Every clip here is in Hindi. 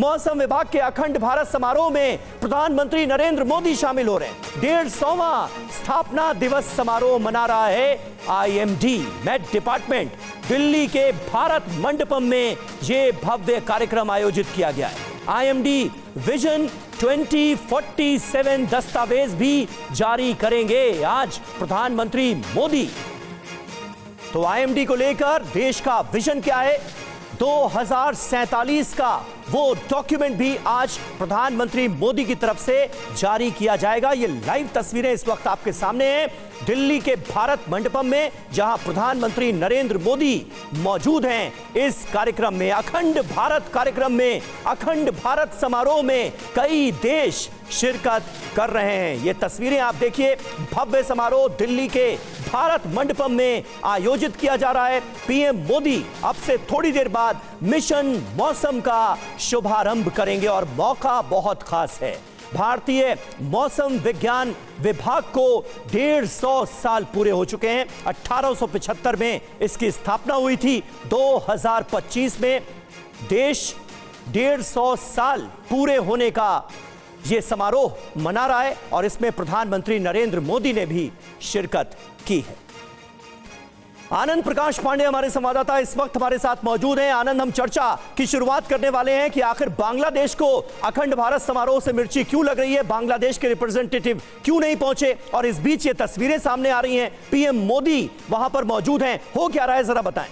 मौसम विभाग के अखंड भारत समारोह में प्रधानमंत्री नरेंद्र मोदी शामिल हो रहे हैं। 150वां स्थापना दिवस समारोह मना रहा है आईएमडी मेट डिपार्टमेंट। दिल्ली के भारत मंडपम में यह भव्य कार्यक्रम आयोजित किया गया है। आईएमडी विजन 2047 दस्तावेज भी जारी करेंगे आज प्रधानमंत्री मोदी। तो आईएमडी को लेकर देश का विजन क्या है, 2047 का वो डॉक्यूमेंट भी आज प्रधानमंत्री मोदी की तरफ से जारी किया जाएगा। ये लाइव तस्वीरें इस वक्त आपके सामने हैं दिल्ली के भारत मंडपम में, जहां प्रधानमंत्री नरेंद्र मोदी मौजूद हैं। इस कार्यक्रम में, अखंड भारत कार्यक्रम में, अखंड भारत समारोह में कई देश शिरकत कर रहे हैं। ये तस्वीरें आप देखिए, भव्य समारोह दिल्ली के भारत मंडपम में आयोजित किया जा रहा है। पीएम मोदी अब से थोड़ी देर बाद मिशन मौसम का शुभारंभ करेंगे और मौका बहुत खास है। भारतीय मौसम विज्ञान विभाग को 150 साल पूरे हो चुके हैं। 1875 में इसकी स्थापना हुई थी। 2025 में देश 150 साल पूरे होने का यह समारोह मना रहा है और इसमें प्रधानमंत्री नरेंद्र मोदी ने भी शिरकत की है। आनंद प्रकाश पांडे हमारे संवाददाता इस वक्त हमारे साथ मौजूद हैं। आनंद, हम चर्चा की शुरुआत करने वाले हैं कि आखिर बांग्लादेश को अखंड भारत समारोह से मिर्ची क्यों लग रही है, बांग्लादेश के रिप्रेजेंटेटिव क्यों नहीं पहुंचे, और इस बीच ये तस्वीरें सामने आ रही हैं, पीएम मोदी वहां पर मौजूद हैं, हो क्या रहा है, जरा बताएं।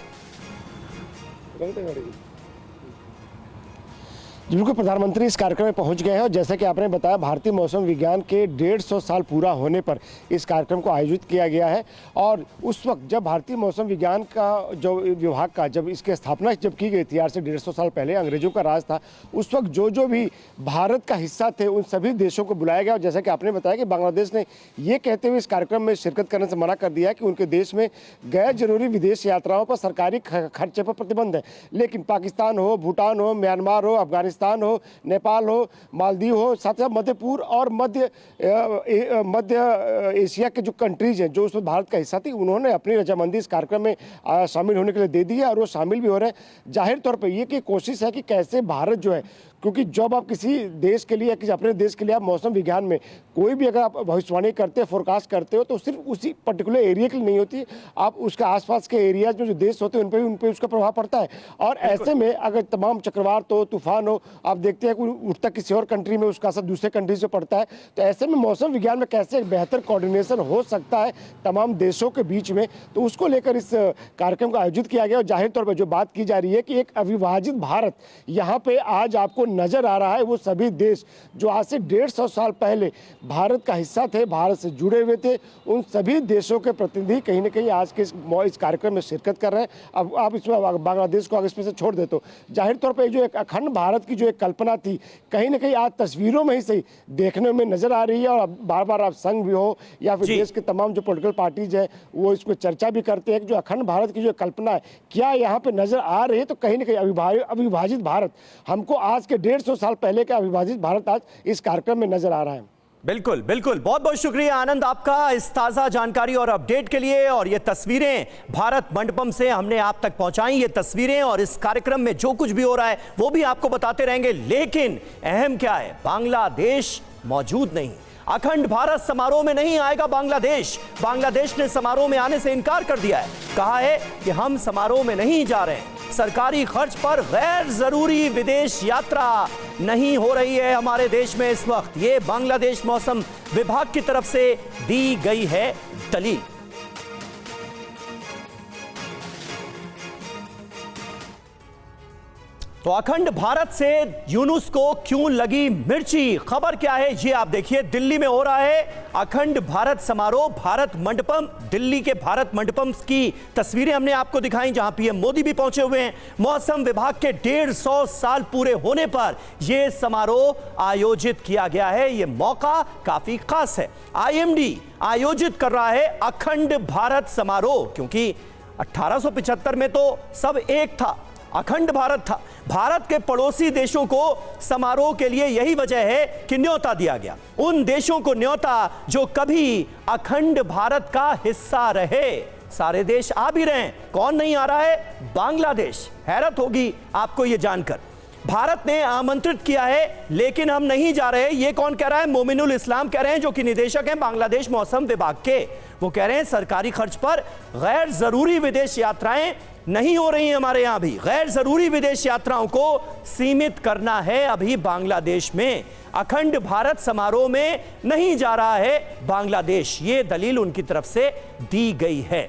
बिल्कुल, प्रधानमंत्री इस कार्यक्रम में पहुंच गए हैं और जैसा कि आपने बताया, भारतीय मौसम विज्ञान के 150 साल पूरा होने पर इस कार्यक्रम को आयोजित किया गया है। और उस वक्त जब भारतीय मौसम विज्ञान का जो विभाग का जब इसकी स्थापना जब की गई थी, आज से 150 साल पहले, अंग्रेजों का राज था, उस वक्त जो भी भारत का हिस्सा थे उन सभी देशों को बुलाया गया। और जैसा कि आपने बताया कि बांग्लादेश ने ये कहते हुए इस कार्यक्रम में शिरकत करने से मना कर दिया है कि उनके देश में गैर जरूरी विदेश यात्राओं पर सरकारी खर्चे पर प्रतिबंध है। लेकिन पाकिस्तान हो, भूटान हो, म्यांमार हो, अफगानिस्तान हो, नेपाल हो, मालदीव हो, साथ ही मध्य पूर्व और मध्य एशिया के जो कंट्रीज हैं जो उसमें भारत का हिस्सा थी, उन्होंने अपनी रजामंदी इस कार्यक्रम में शामिल होने के लिए दे दी है और वो शामिल भी हो रहे हैं। जाहिर तौर पर ये की कोशिश है कि कैसे भारत जो है, क्योंकि जब आप किसी देश के लिए या किसी अपने देश के लिए आप मौसम विज्ञान में कोई भी अगर आप भविष्यवाणी करते हो, फोरकास्ट करते हो, तो सिर्फ उसी पर्टिकुलर एरिया के लिए नहीं होती, आप उसके आसपास के एरियाज में जो देश होते हैं उन पे उसका प्रभाव पड़ता है। और ऐसे में अगर तमाम चक्रवात हो, तूफान हो, आप देखते हैं कि उठता किसी और कंट्री में उसका असर दूसरे कंट्री से पड़ता है, तो ऐसे में मौसम विज्ञान में कैसे एक बेहतर कोऑर्डिनेशन हो सकता है तमाम देशों के बीच में, तो उसको लेकर इस कार्यक्रम को आयोजित किया गया। और जाहिर तौर पर जो बात की जा रही है कि एक अविभाजित भारत यहाँ पे आज आपको नजर आ रहा है। वो सभी देश जो आज से 150 साल पहले भारत का हिस्सा थे, भारत से जुड़े हुए थे, उन सभी देशों के प्रतिनिधि कहीं ना कहीं आज के इस कार्यक्रम में शिरकत कर रहे हैं। अब आप इसमें बांग्लादेश को इसमें से छोड़ दे तो जाहिर तौर पर जो एक अखंड भारत की जो एक कल्पना थी, कहीं ना कहीं आज तस्वीरों में ही सही देखने में नजर आ रही है। और बार बार आप संघ भी हो या फिर देश के तमाम जो पॉलिटिकल पार्टीज है वो इसको चर्चा भी करते हैं कि जो अखंड भारत की जो कल्पना है क्या यहाँ पे नजर आ रही है। तो कहीं ना कहीं अविभाजित भारत, हमको आज के 150 साल पहले का अविभाजित भारत आज इस कार्यक्रम में नजर आ रहा है। बिल्कुल बिल्कुल, बहुत बहुत शुक्रिया आनंद आपका इस ताज़ा जानकारी और अपडेट के लिए। और ये तस्वीरें भारत मंडपम से हमने आप तक पहुंचाई, ये तस्वीरें, और इस कार्यक्रम में जो कुछ भी हो रहा है वो भी आपको बताते रहेंगे। लेकिन अहम क्या है, बांग्लादेश मौजूद नहीं, अखंड भारत समारोह में नहीं आएगा बांग्लादेश। बांग्लादेश ने समारोह में आने से इनकार कर दिया है, कहा है कि हम समारोह में नहीं जा रहे हैं, सरकारी खर्च पर गैर जरूरी विदेश यात्रा नहीं हो रही है हमारे देश में इस वक्त। ये बांग्लादेश मौसम विभाग की तरफ से दी गई है दलील। तो अखंड भारत से यूनुस को क्यों लगी मिर्ची, खबर क्या है ये आप देखिए। दिल्ली में हो रहा है अखंड भारत समारोह, भारत मंडपम, दिल्ली के भारत मंडपम की तस्वीरें हमने आपको दिखाई, जहां पीएम मोदी भी पहुंचे हुए हैं। मौसम विभाग के 150 साल पूरे होने पर यह समारोह आयोजित किया गया है। यह मौका काफी खास है। आईएमडी आयोजित कर रहा है अखंड भारत समारोह, क्योंकि 1875 में तो सब एक था, अखंड भारत था। भारत के पड़ोसी देशों को समारोह के लिए यही वजह है कि न्योता दिया गया, उन देशों को न्योता जो कभी अखंड भारत का हिस्सा रहे। सारे देश आ भी रहे हैं, कौन नहीं आ रहा है? बांग्लादेश। हैरत होगी आपको यह जानकर। भारत ने आमंत्रित किया है लेकिन हम नहीं जा रहे। ये कौन कह रहा है? मोमिनुल इस्लाम कह रहे हैं, जो कि निदेशक हैं बांग्लादेश मौसम विभाग के। वो कह रहे हैं सरकारी खर्च पर गैर जरूरी विदेश यात्राएं नहीं हो रही हैं। हमारे यहां भी गैर जरूरी विदेश यात्राओं को सीमित करना है अभी बांग्लादेश में। अखंड भारत समारोह में नहीं जा रहा है बांग्लादेश, ये दलील उनकी तरफ से दी गई है।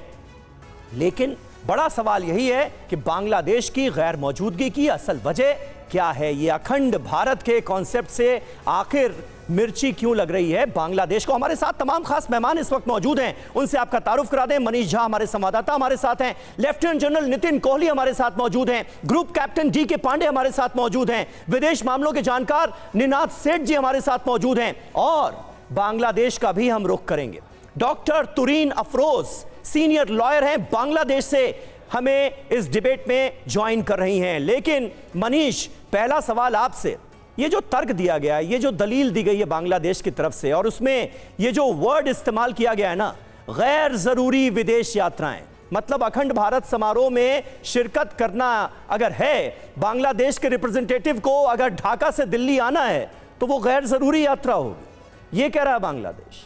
लेकिन बड़ा सवाल यही है कि बांग्लादेश की गैर मौजूदगी की असल वजह क्या है? ये अखंड भारत के कॉन्सेप्ट से आखिर मिर्ची क्यों लग रही है बांग्लादेश को? हमारे साथ तमाम खास मेहमान इस वक्त मौजूद हैं, उनसे आपका तारुफ करा दें। मनीष झा हमारे संवाददाता हमारे साथ हैं, लेफ्टिनेंट जनरल नितिन कोहली हमारे साथ मौजूद हैं, ग्रुप कैप्टन डी के पांडे हमारे साथ मौजूद हैं, विदेश मामलों के जानकार निनाद सेठ जी हमारे साथ मौजूद हैं, और बांग्लादेश का भी हम रुख करेंगे। डॉक्टर तुरीन अफरोज सीनियर लॉयर हैं, बांग्लादेश से हमें इस डिबेट में ज्वाइन कर रही हैं। लेकिन मनीष, पहला सवाल आपसे, ये जो तर्क दिया गया है, ये जो दलील दी गई है बांग्लादेश की तरफ से, और उसमें ये जो वर्ड इस्तेमाल किया गया है ना, गैर जरूरी विदेश यात्राएं, मतलब अखंड भारत समारोह में शिरकत करना अगर है, बांग्लादेश के रिप्रेजेंटेटिव को अगर ढाका से दिल्ली आना है तो वो गैर जरूरी यात्रा होगी, ये कह रहा है बांग्लादेश।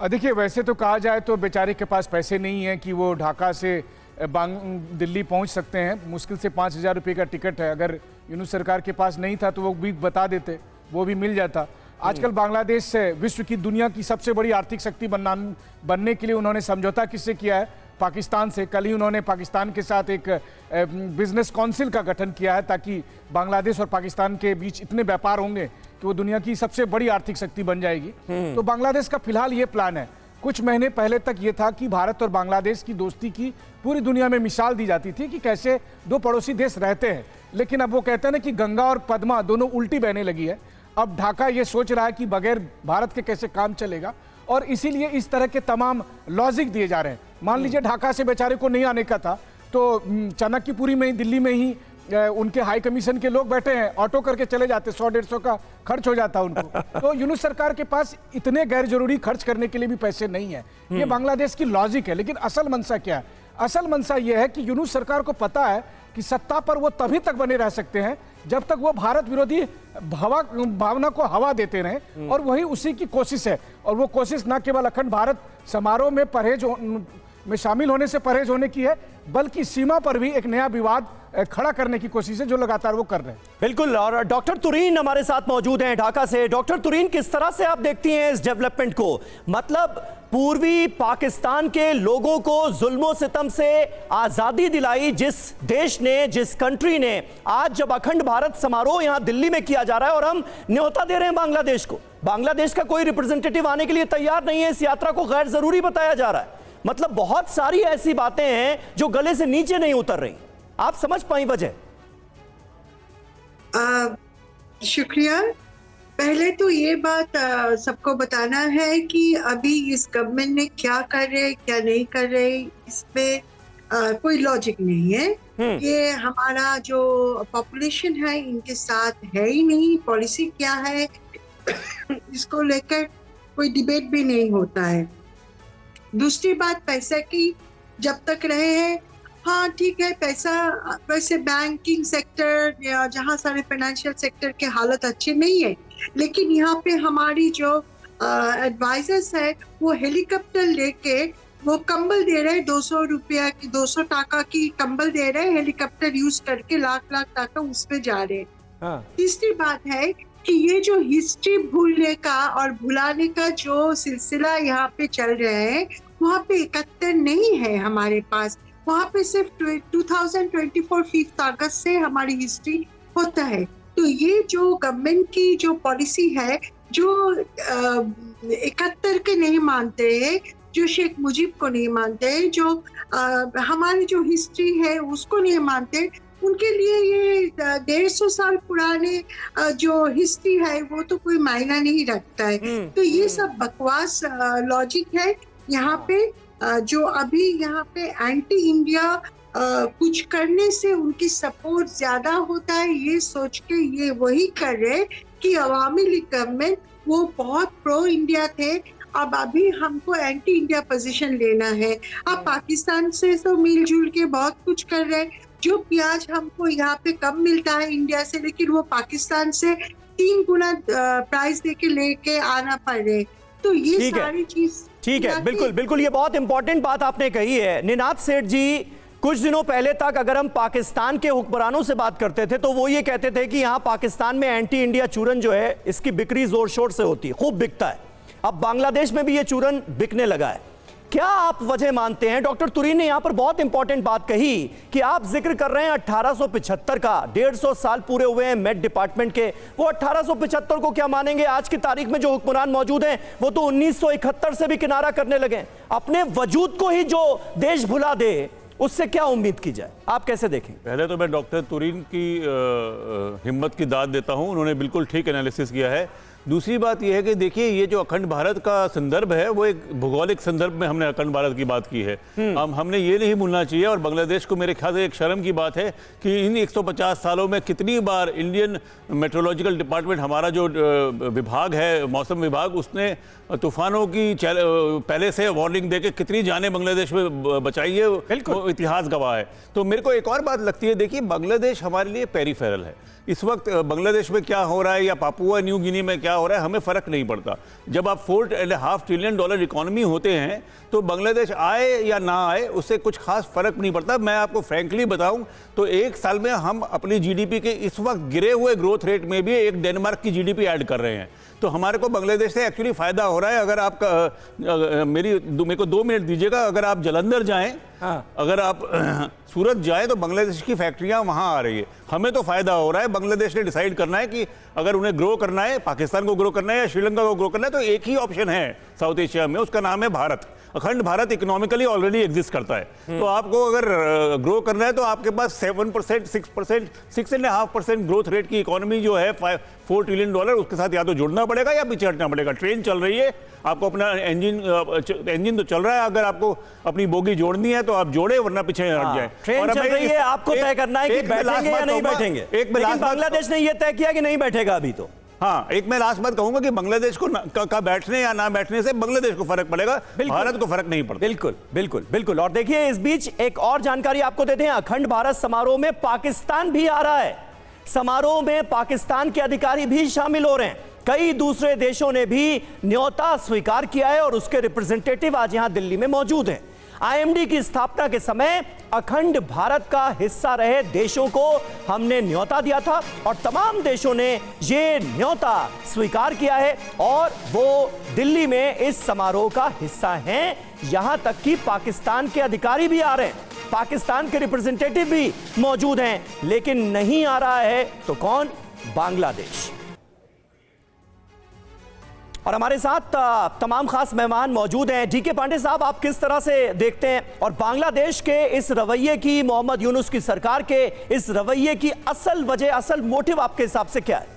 देखिए, वैसे तो कहा जाए तो बेचारे के पास पैसे नहीं है कि वो ढाका से दिल्ली पहुंच सकते हैं। मुश्किल से 5,000 रुपये का टिकट है। अगर यूनुस सरकार के पास नहीं था तो वो भी बता देते, वो भी मिल जाता। आजकल बांग्लादेश से विश्व की, दुनिया की सबसे बड़ी आर्थिक शक्ति बनने के लिए उन्होंने समझौता किससे किया है? पाकिस्तान से। कल ही उन्होंने पाकिस्तान के साथ एक बिजनेस काउंसिल का गठन किया है, ताकि बांग्लादेश और पाकिस्तान के बीच इतने व्यापार होंगे कि वो दुनिया की सबसे बड़ी आर्थिक शक्ति बन जाएगी। तो बांग्लादेश का फिलहाल ये प्लान है। कुछ महीने पहले तक ये था कि भारत और बांग्लादेश की दोस्ती की पूरी दुनिया में मिसाल दी जाती थी कि कैसे दो पड़ोसी देश रहते हैं। लेकिन अब वो कहते हैं ना कि गंगा और पद्मा दोनों उल्टी बहने लगी है। अब ढाका ये सोच रहा है कि बगैर भारत के कैसे काम चलेगा, और इसीलिए इस तरह के तमाम लॉजिक दिए जा रहे हैं। मान लीजिए ढाका से बेचारे को नहीं आने का था, तो चाणक्यपुरी में ही, दिल्ली में ही उनके हाई कमीशन के लोग बैठे हैं, ऑटो करके चले जाते, 100-150 का खर्च हो जाता उनको। तो यूनुस सरकार के पास इतने गैर जरूरी खर्च करने के लिए भी पैसे नहीं है। ये बांग्लादेश की लॉजिक है। लेकिन असल मंशा क्या है? असल मंशा यह है कि यूनुस सरकार को पता है कि सत्ता पर वो तभी तक बने रह सकते हैं जब तक वो भारत विरोधी भावना को हवा देते रहें, और वही उसी की कोशिश है। और वो कोशिश न केवल अखंड भारत समारोह में शामिल होने से परहेज होने की है, बल्कि सीमा पर भी एक नया विवाद खड़ा करने की कोशिश है, जो लगातार वो कर रहे हैं। बिल्कुल। और डॉक्टर तुरीन हमारे साथ मौजूद हैं ढाका से। डॉक्टर तुरीन, किस तरह से आप देखती हैं इस डेवलपमेंट को? मतलब पूर्वी पाकिस्तान के लोगों को जुल्मों सितम से आजादी दिलाई जिस देश ने, जिस कंट्री ने, आज जब अखंड भारत समारोह यहां दिल्ली में किया जा रहा है और हम न्योता दे रहे हैं बांग्लादेश को, बांग्लादेश का कोई रिप्रेजेंटेटिव आने के लिए तैयार नहीं है, इस यात्रा को गैर जरूरी बताया जा रहा है। मतलब बहुत सारी ऐसी बातें हैं जो गले से नीचे नहीं उतर रही। आप समझ पाई वजह? शुक्रिया। पहले तो ये बात सबको बताना है कि अभी इस गवर्नमेंट ने क्या कर रहे, क्या नहीं कर रहे, इसमें कोई लॉजिक नहीं है। ये हमारा जो पॉपुलेशन है इनके साथ है ही नहीं। पॉलिसी क्या है इसको लेकर कोई डिबेट भी नहीं होता है। दूसरी बात, पैसा की जब तक रहे हैं, हाँ ठीक है, पैसा वैसे बैंकिंग सेक्टर या जहाँ सारे फाइनेंशियल सेक्टर के हालत अच्छे नहीं है, लेकिन यहाँ पे हमारी जो एडवाइजर्स है वो हेलीकॉप्टर लेके वो कंबल दे रहे हैं, 200 रुपया की, 200 टाका की कंबल दे रहे हैं, हेलीकॉप्टर यूज करके लाख टाका उस पे जा रहे हैं। हाँ। तीसरी बात है कि ये जो हिस्ट्री भूलने का और भुलाने का जो सिलसिला यहाँ पे चल रहा है, वहाँ पे 71 नहीं है हमारे पास, वहाँ पे सिर्फ 2024 5 अगस्त से हमारी हिस्ट्री होता है। तो ये जो गवर्नमेंट की जो पॉलिसी है, जो 71 के नहीं मानते हैं, जो शेख मुजीब को नहीं मानते हैं, जो हमारी जो हिस्ट्री है उसको नहीं मानते, उनके लिए ये 150 साल पुराने जो हिस्ट्री है वो तो कोई मायना नहीं रखता है। तो ये सब बकवास लॉजिक है यहाँ पे। जो अभी यहाँ पे एंटी इंडिया कुछ करने से उनकी सपोर्ट ज्यादा होता है, ये सोच के ये वही कर रहे कि अवामी लीग गवर्नमेंट वो बहुत प्रो इंडिया थे, अब अभी हमको एंटी इंडिया पोजीशन लेना है। अब पाकिस्तान से तो मिलजुल के बहुत कुछ कर रहे हैं, जो प्याज हमको यहाँ पे कम मिलता है इंडिया से, लेकिन वो पाकिस्तान से 3 गुना प्राइस देके लेके आना पड़े, तो ये ठीक है। सारी चीज ठीक है, बिल्कुल बिल्कुल, ये बहुत इंपॉर्टेंट बात आपने कही है। निनाद सेठ जी, कुछ दिनों पहले तक अगर हम पाकिस्तान के हुक्मरानों से बात करते थे तो वो ये कहते थे कि यहां पाकिस्तान में एंटी इंडिया चूरन जो है इसकी बिक्री जोर शोर से होती है, खूब बिकता है। अब बांग्लादेश में भी ये चूरन बिकने लगा है। क्या आप वजह मानते हैं? डॉक्टर तुरीन ने यहां पर बहुत इंपॉर्टेंट बात कही कि आप जिक्र कर रहे हैं 1875 का, 150 साल पूरे हुए हैं मेट डिपार्टमेंट के। वो 1875 को क्या मानेंगे? आज की तारीख में जो हुक्मरान मौजूद हैं वो तो 1971 से भी किनारा करने लगे। अपने वजूद को ही जो देश भुला दे, उससे क्या उम्मीद की जाए? आप कैसे देखें? पहले तो मैं डॉक्टर तुरीन की हिम्मत की दाद देता हूं, उन्होंने बिल्कुल ठीक एनालिसिस किया है। दूसरी बात यह है कि देखिए, ये जो अखंड भारत का संदर्भ है वो एक भौगोलिक संदर्भ में हमने अखंड भारत की बात की है। हमने ये नहीं भूलना चाहिए, और बांग्लादेश को मेरे ख्याल से एक शर्म की बात है कि इन 150 सालों में कितनी बार इंडियन मेट्रोलॉजिकल डिपार्टमेंट, हमारा जो विभाग है, मौसम विभाग, उसने तूफानों की पहले से वार्निंग देके कितनी जानें बांग्लादेश में बचाई है, वो इतिहास गवाह है। तो मेरे को एक और बात लगती है, देखिए बांग्लादेश हमारे लिए पेरिफेरल है। इस वक्त बांग्लादेश में क्या हो रहा है या पापुआ न्यू गिनी में क्या हो रहा है, हमें फ़र्क नहीं पड़ता। जब आप $4.5 ट्रिलियन इकोनॉमी होते हैं तो बांग्लादेश आए या ना आए उससे कुछ खास फ़र्क नहीं पड़ता। मैं आपको फ्रैंकली बताऊं तो एक साल में हम अपनी जीडीपी के इस वक्त गिरे हुए ग्रोथ रेट में भी एक डेनमार्क की जीडीपी ऐड कर रहे हैं। तो हमारे को बांग्लादेश से एक्चुअली फ़ायदा हो रहा है। अगर आप मेरे को 2 मिनट दीजिएगा, अगर आप जलंधर जाएं, अगर आप सूरत जाए तो बांग्लादेश की फैक्ट्रियां वहां आ रही है, हमें तो फायदा हो रहा है। बांग्लादेश ने डिसाइड करना है कि अगर उन्हें ग्रो करना है, पाकिस्तान को ग्रो करना है या श्रीलंका को ग्रो करना है, तो एक ही ऑप्शन है साउथ एशिया में, उसका नाम है भारत। अखंड भारत इकोनॉमिकली ऑलरेडी एग्जिस्ट करता है। तो आपको अगर ग्रो करना है तो आपके पास 7%, 6%, 6.5% ग्रोथ रेट की इकोनॉमी जो है $4 ट्रिलियन, उसके साथ या तो जुड़ना पड़ेगा या पीछे हटना पड़ेगा। ट्रेन चल रही है, आपको अपना इंजन तो चल रहा है, अगर आपको अपनी बोगी जोड़नी है तो आप जोड़े, वरना पीछे हट जाए। ट्रेन चल रही है, आपको तय करना है कि बैठेंगे या नहीं बैठेंगे। लेकिन बांग्लादेश ने यह तय किया कि नहीं बैठेगा अभी तो। हाँ, एक मैं लास्ट बात कहूंगा कि बांग्लादेश को का बैठने या ना बैठने से बांग्लादेश को फर्क पड़ेगा, भारत को फर्क नहीं पड़ता। बिल्कुल बिल्कुल बिल्कुल। और देखिए, इस बीच एक और जानकारी आपको देते हैं। अखंड भारत समारोह में पाकिस्तान भी आ रहा है। समारोह में पाकिस्तान के अधिकारी भी शामिल हो रहे हैं। कई दूसरे देशों ने भी न्योता स्वीकार किया है और उसके रिप्रेजेंटेटिव आज यहां दिल्ली में मौजूद हैं। आईएमडी की स्थापना के समय अखंड भारत का हिस्सा रहे देशों को हमने न्योता दिया था और तमाम देशों ने ये न्योता स्वीकार किया है और वो दिल्ली में इस समारोह का हिस्सा हैं। यहां तक कि पाकिस्तान के अधिकारी भी आ रहे हैं, पाकिस्तान के रिप्रेजेंटेटिव भी मौजूद हैं। लेकिन नहीं आ रहा है तो कौन? बांग्लादेश। और हमारे साथ तमाम खास मेहमान मौजूद हैं। डीके पांडे साहब, आप किस तरह से देखते हैं और बांग्लादेश के इस रवैये की, मोहम्मद यूनुस की सरकार के इस रवैये की असल वजह, असल मोटिव आपके हिसाब से क्या है?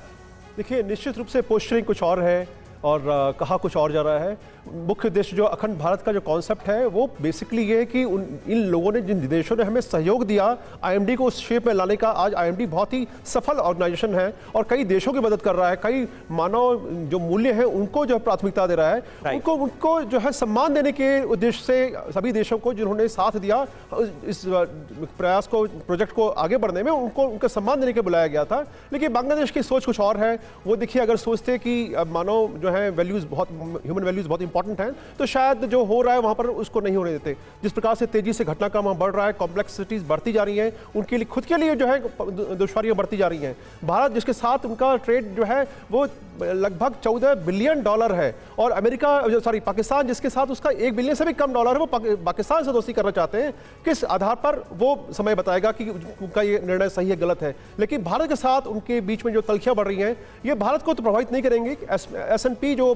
देखिए, निश्चित रूप से पोस्टरिंग कुछ और है और कहा कुछ और जा रहा है। मुख्य उद्देश्य जो अखंड भारत का जो कॉन्सेप्ट है वो बेसिकली ये है कि इन लोगों ने, जिन देशों ने हमें सहयोग दिया आईएमडी को उस शेप में लाने का, आज आईएमडी बहुत ही सफल ऑर्गेनाइजेशन है और कई देशों की मदद कर रहा है। कई मानव जो मूल्य हैं उनको जो प्राथमिकता दे रहा है, उनको जो है सम्मान देने के उद्देश्य से सभी देशों को जिन्होंने साथ दिया इस प्रयास को, प्रोजेक्ट को आगे बढ़ने में, उनका सम्मान देने के बुलाया गया था। लेकिन बांग्लादेश की सोच कुछ और है। वो देखिए, अगर सोचते कि मानव जो है वैल्यूज़, बहुत ह्यूमन वैल्यूज़ बहुत इंपॉर्टेंट हैं, तो शायद जो हो रहा है वहाँ पर उसको नहीं होने देते। जिस प्रकार से तेजी से घटनाक्रम वहाँ बढ़ रहा है, कॉम्प्लेक्सिटीज़ बढ़ती जा रही हैं, उनके लिए खुद के लिए जो है दुश्वारियाँ बढ़ती जा रही हैं। भारत जिसके साथ उनका ट्रेड जो है वो लगभग $14 बिलियन है और पाकिस्तान जिसके साथ उसका $1 बिलियन से भी कम डॉलर है, वो पाकिस्तान से दोस्ती करना चाहते हैं। किस आधार पर वो समय बताएगा कि उनका ये निर्णय सही है गलत है। लेकिन भारत के साथ उनके बीच में जो तलखियाँ बढ़ रही हैं, ये भारत को तो प्रभावित नहीं करेंगे। S&P जो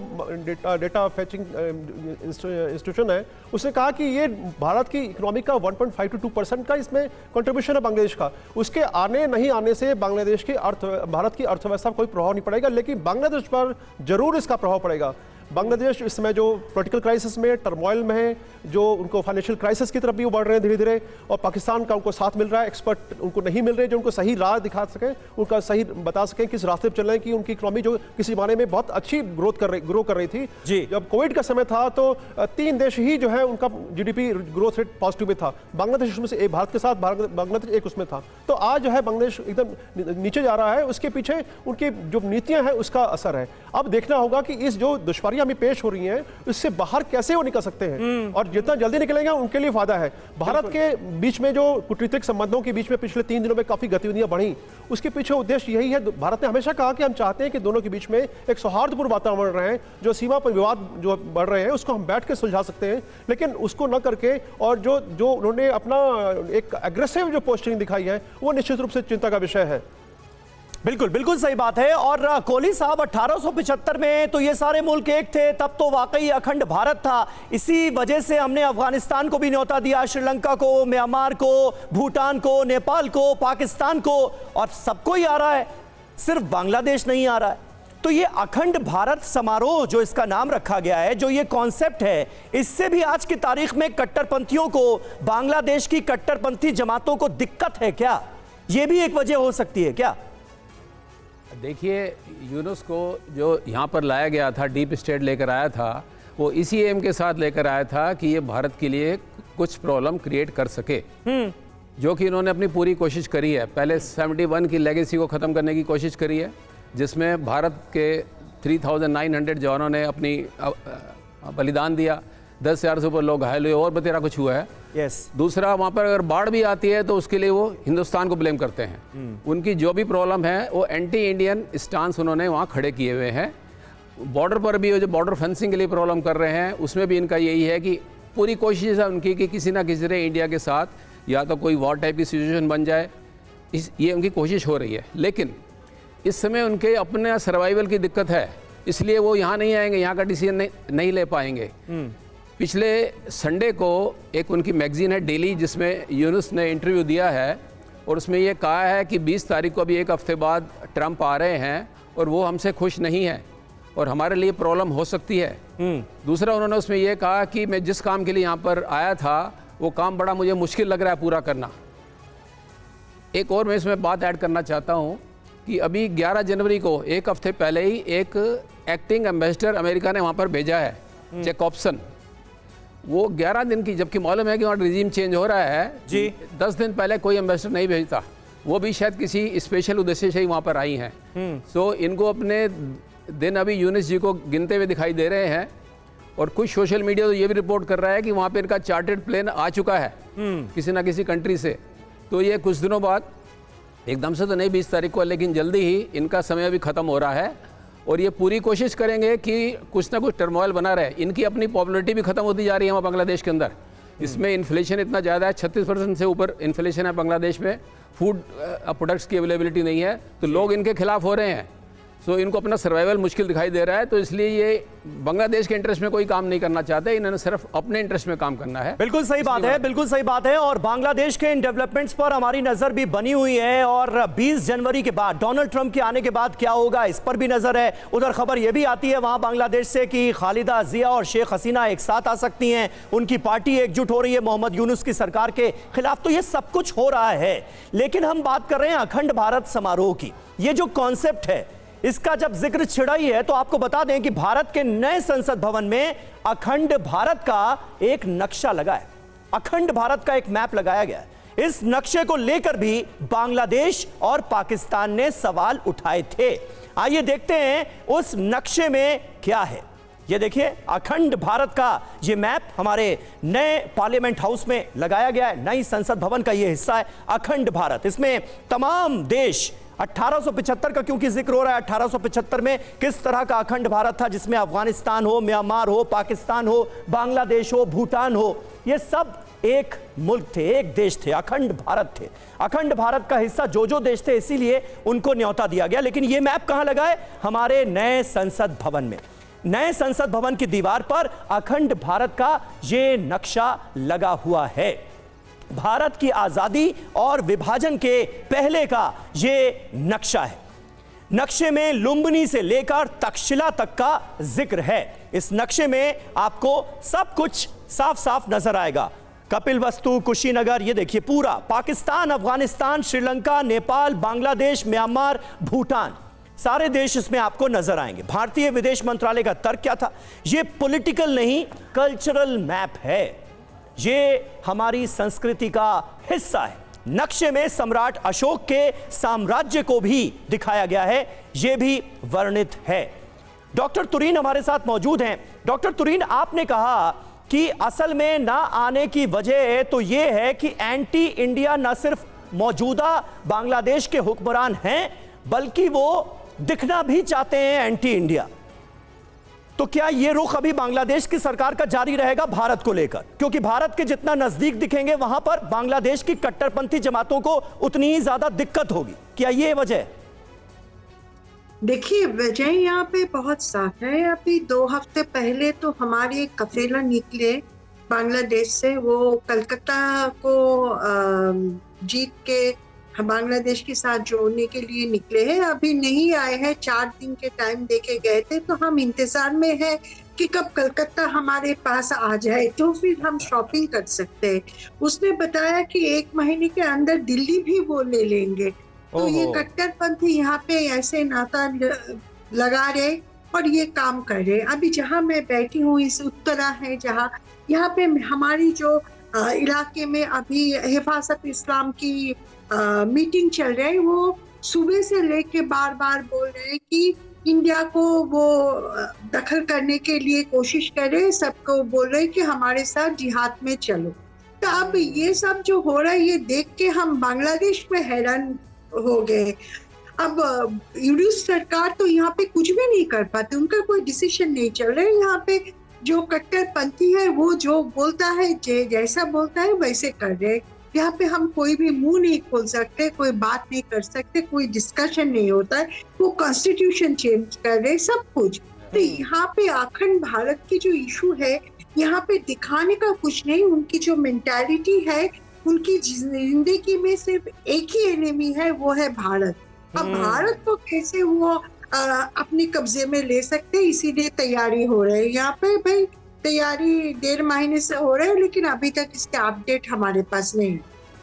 डेटा फैचिंग इंस्टीट्यूशन है, उसने कहा कि ये भारत की इकोनॉमी का 1.5 to 2% का इसमें कंट्रीब्यूशन है बांग्लादेश का। उसके आने नहीं आने से बांग्लादेश की भारत की अर्थव्यवस्था पर कोई प्रभाव नहीं पड़ेगा, लेकिन बांग्लादेश पर जरूर इसका प्रभाव पड़ेगा। बांग्लादेश इस समय जो पॉलिटिकल क्राइसिस में, टर्मोइल में है, जो उनको फाइनेंशियल क्राइसिस की तरफ भी वो बढ़ रहे हैं धीरे धीरे, और पाकिस्तान का उनको साथ मिल रहा है, एक्सपर्ट उनको नहीं मिल रहे जो उनको सही राह दिखा सकें, उनका सही बता सकें किस रास्ते पर चल रहे हैं, कि उनकी इकोनॉमी जो किसी जमाने में बहुत अच्छी ग्रो कर रही थी, जब कोविड का समय था तो 3 देश ही जो है उनका जीडीपी ग्रोथ रेट पॉजिटिव में था, बांग्लादेश उसमें से एक, भारत के साथ बांग्लादेश एक उसमें था। तो आज जो है बांग्लादेश एकदम नीचे जा रहा है, उसके पीछे उनकी जो नीतियां हैं उसका असर है। अब देखना होगा कि इस जो दुश्वारियां हमें पेश हो रही हैं इससे बाहर कैसे वो निकल सकते हैं, और जितना जल्दी निकलेंगे उनके लिए फायदा है। भारत के बीच में जो कूटनीतिक संबंधों के बीच में पिछले 3 दिनों में काफी गतिविधियां बढ़ी, उसके पीछे उद्देश्य यही है। भारत ने हमेशा कहा कि हम चाहते हैं कि दोनों के बीच में एक सौहार्दपूर्ण वातावरण रहे, जो सीमा पर विवाद जो बढ़ रहे हैं उसको हम बैठ के सुलझा सकते हैं, लेकिन उसको न करके और जो उन्होंने अपना एक एग्रेसिव जो पोस्टिंग दिखाई है वो निश्चित रूप से चिंता का विषय है। बिल्कुल बिल्कुल सही बात है। और कोहली साहब 1875 में तो ये सारे मुल्क एक थे, तब तो वाकई अखंड भारत था। इसी वजह से हमने अफगानिस्तान को भी न्योता दिया, श्रीलंका को, म्यांमार को, भूटान को, नेपाल को, पाकिस्तान को, और सबको ही आ रहा है, सिर्फ बांग्लादेश नहीं आ रहा है। तो ये अखंड भारत समारोह जो इसका नाम रखा गया है, जो ये कॉन्सेप्ट है, इससे भी आज की तारीख में कट्टरपंथियों को, बांग्लादेश की कट्टरपंथी जमातों को दिक्कत है क्या? ये भी एक वजह हो सकती है क्या? देखिए, यूनुस को जो यहाँ पर लाया गया था, डीप स्टेट लेकर आया था, वो इसी एम के साथ लेकर आया था कि ये भारत के लिए कुछ प्रॉब्लम क्रिएट कर सके, जो कि इन्होंने अपनी पूरी कोशिश करी है। पहले 71 की लेगेसी को ख़त्म करने की कोशिश करी है, जिसमें भारत के 3900 जवानों ने अपनी बलिदान दिया, 10,000 से ऊपर लोग घायल हुए, और बतेरा कुछ हुआ है। दूसरा, वहाँ पर अगर बाढ़ भी आती है तो उसके लिए वो हिंदुस्तान को ब्लेम करते हैं। उनकी जो भी प्रॉब्लम है वो एंटी इंडियन स्टांस उन्होंने वहाँ खड़े किए हुए हैं। बॉर्डर पर भी जो बॉर्डर फेंसिंग के लिए प्रॉब्लम कर रहे हैं, उसमें भी इनका यही है कि पूरी कोशिश है उनकी कि किसी ना किसी तरह इंडिया के साथ या तो कोई वॉर टाइप की सिचुएशन बन जाए, ये उनकी कोशिश हो रही है। लेकिन इस समय उनके अपने सर्वाइवल की दिक्कत है, इसलिए वो यहाँ नहीं आएंगे, यहाँ का डिसीजन नहीं ले पाएंगे। पिछले संडे को एक उनकी मैगजीन है डेली, जिसमें यूनुस ने इंटरव्यू दिया है, और उसमें ये कहा है कि 20 तारीख को, अभी 1 हफ्ते बाद ट्रंप आ रहे हैं और वो हमसे खुश नहीं है और हमारे लिए प्रॉब्लम हो सकती है। दूसरा, उन्होंने उसमें ये कहा कि मैं जिस काम के लिए यहाँ पर आया था वो काम बड़ा मुझे मुश्किल लग रहा है पूरा करना। एक और मैं इसमें बात ऐड करना चाहता हूँ कि अभी 11 जनवरी को, 1 हफ्ते पहले ही, एक एक्टिंग एम्बेसडर अमेरिका ने वहाँ पर भेजा है, जैकॉब्सन। वो 11 दिन की, जबकि मालूम है कि वहाँ रिजीम चेंज हो रहा है जी, 10 दिन पहले कोई एम्बेसडर नहीं भेजता, वो भी शायद किसी स्पेशल उद्देश्य से ही वहाँ पर आई हैं। सो इनको अपने दिन अभी यूनुस जी को गिनते हुए दिखाई दे रहे हैं, और कुछ सोशल मीडिया तो ये भी रिपोर्ट कर रहा है कि वहाँ पर इनका चार्टर्ड प्लेन आ चुका है किसी ना किसी कंट्री से। तो ये कुछ दिनों बाद, एकदम से तो नहीं 20 तारीख को, लेकिन जल्दी ही इनका समय भी ख़त्म हो रहा है, और ये पूरी कोशिश करेंगे कि कुछ ना कुछ टर्मोइल बना रहे। इनकी अपनी पॉपुलैरिटी भी खत्म होती जा रही है वहाँ बांग्लादेश के अंदर। इसमें इन्फ्लेशन इतना ज़्यादा है, 36% से ऊपर इन्फ्लेशन है बांग्लादेश में, फूड प्रोडक्ट्स की अवेलेबिलिटी नहीं है, तो लोग इनके खिलाफ हो रहे हैं। सो इनको अपना सर्वाइवल मुश्किल दिखाई दे रहा है, तो इसलिए ये बांग्लादेश के इंटरेस्ट में कोई काम नहीं करना चाहते, इन्होंने सिर्फ अपने इंटरेस्ट में काम करना है। बिल्कुल सही बात है, बिल्कुल सही बात है। और बांग्लादेश के इन डेवलपमेंट्स पर हमारी नजर भी बनी हुई है, और 20 जनवरी के बाद, डोनाल्ड ट्रंप के आने के बाद क्या होगा इस पर भी नजर है। उधर खबर यह भी आती है वहां बांग्लादेश से कि खालिदा जिया और शेख हसीना एक साथ आ सकती हैं, उनकी पार्टी एकजुट हो रही है मोहम्मद यूनुस की सरकार के खिलाफ। तो ये सब कुछ हो रहा है, लेकिन हम बात कर रहे हैं अखंड भारत समारोह की। ये जो कॉन्सेप्ट है, इसका जब जिक्र छिड़ा ही है, तो आपको बता दें कि भारत के नए संसद भवन में अखंड भारत का एक नक्शा लगा है, अखंड भारत का एक मैप लगाया गया है। इस नक्शे को लेकर भी बांग्लादेश और पाकिस्तान ने सवाल उठाए थे। आइए देखते हैं उस नक्शे में क्या है। ये देखिए, अखंड भारत का ये मैप हमारे नए पार्लियामेंट हाउस में लगाया गया है, नई संसद भवन का ये हिस्सा है अखंड भारत। इसमें तमाम देश, 1875 का क्योंकि जिक्र हो रहा है, 1875 में किस तरह का अखंड भारत था, जिसमें अफगानिस्तान हो, म्यांमार हो, पाकिस्तान हो, बांग्लादेश हो, भूटान हो, ये सब एक मुल्क थे, एक देश थे, अखंड भारत थे। अखंड भारत का हिस्सा जो देश थे, इसीलिए उनको न्योता दिया गया। लेकिन ये मैप कहां लगा है? हमारे नए संसद भवन में। नए संसद भवन की दीवार पर अखंड भारत का ये नक्शा लगा हुआ है। भारत की आजादी और विभाजन के पहले का ये नक्शा है। नक्शे में लुम्बिनी से लेकर तक्षशिला तक का जिक्र है। इस नक्शे में आपको सब कुछ साफ साफ नजर आएगा। कपिलवस्तु, कुशीनगर, ये देखिए पूरा पाकिस्तान, अफगानिस्तान, श्रीलंका, नेपाल, बांग्लादेश, म्यांमार, भूटान, सारे देश इसमें आपको नजर आएंगे। भारतीय विदेश मंत्रालय का तर्क क्या था? ये पॉलिटिकल नहीं, कल्चरल मैप है। ये हमारी संस्कृति का हिस्सा है। नक्शे में सम्राट अशोक के साम्राज्य को भी दिखाया गया है, यह भी वर्णित है। डॉक्टर तुरीन हमारे साथ मौजूद हैं। डॉक्टर तुरीन, आपने कहा कि असल में ना आने की वजह तो यह है कि एंटी इंडिया न सिर्फ मौजूदा बांग्लादेश के हुक्मरान हैं, बल्कि वो दिखना भी चाहते हैं एंटी इंडिया। तो क्या यह रुख अभी बांग्लादेश की सरकार का जारी रहेगा भारत को लेकर? क्योंकि भारत के जितना नजदीक दिखेंगे वहां पर बांग्लादेश की कट्टरपंथी जमातों को उतनी ही ज्यादा दिक्कत होगी। क्या यह वजह है? देखिए, वजह यहाँ पे बहुत साफ है। अभी 2 हफ्ते पहले तो हमारे एक कफेला निकले बांग्लादेश से, वो कलकत्ता को जीत के बांग्लादेश के साथ जोड़ने के लिए निकले हैं। अभी नहीं आए हैं, 4 दिन के टाइम देके गए थे। तो हम इंतजार में है कि कब कलकत्ता हमारे पास आ जाए तो फिर हम शॉपिंग कर सकते हैं। उसने बताया कि 1 महीने के अंदर दिल्ली भी वो ले लेंगे। तो ये कट्टरपंथी यहाँ पे ऐसे नाता लगा रहे और ये काम कर रहे। अभी जहाँ मैं बैठी हूँ, इस उत्तरा है जहाँ, यहाँ पे हमारी जो इलाके में अभी हिफाजत इस्लाम की मीटिंग चल रही है, वो सुबह से लेके बार बार बोल रहे हैं कि इंडिया को वो दखल करने के लिए कोशिश कर रहे हैं, सबको बोल रहे हैं कि हमारे साथ जिहाद में चलो। तो अब ये सब जो हो रहा है, ये देख के हम बांग्लादेश में हैरान हो गए। अब यूनुस सरकार तो यहाँ पे कुछ भी नहीं कर पाते, उनका कोई डिसीजन नहीं चल रहा है। यहाँ पे जो कट्टरपंथी है वो जो बोलता है, जैसा बोलता है वैसे कर रहे हैं। यहाँ पे हम कोई भी मुंह नहीं खोल सकते, कोई बात नहीं कर सकते, कोई डिस्कशन नहीं होता है। वो कॉन्स्टिट्यूशन चेंज कर रहे, सब कुछ। तो यहाँ पे अखंड भारत की जो इशू है, यहाँ पे दिखाने का कुछ नहीं। उनकी जो मेंटालिटी है, उनकी जिंदगी में सिर्फ एक ही एनिमी है, वो है भारत। अब भारत को कैसे वो अपने कब्जे में ले सकते, इसीलिए तैयारी हो रही है। यहाँ पे भाई तैयारी 1.5 महीने से हो रहा है, लेकिन अभी तक इसके अपडेट हमारे पास नहीं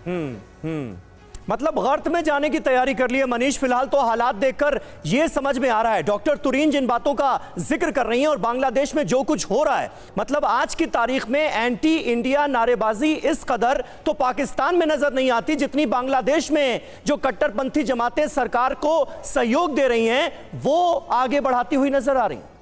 है। मतलब गर्त में जाने की तैयारी कर ली है मनीष। फिलहाल तो हालात देखकर यह समझ में आ रहा है, डॉक्टर तुरीन जिन बातों का जिक्र कर रही हैं और बांग्लादेश में जो कुछ हो रहा है, मतलब आज की तारीख में एंटी इंडिया नारेबाजी इस कदर तो पाकिस्तान में नजर नहीं आती जितनी बांग्लादेश में जो कट्टरपंथी जमातें सरकार को सहयोग दे रही हैं वो आगे बढ़ाती हुई नजर आ रही हैं।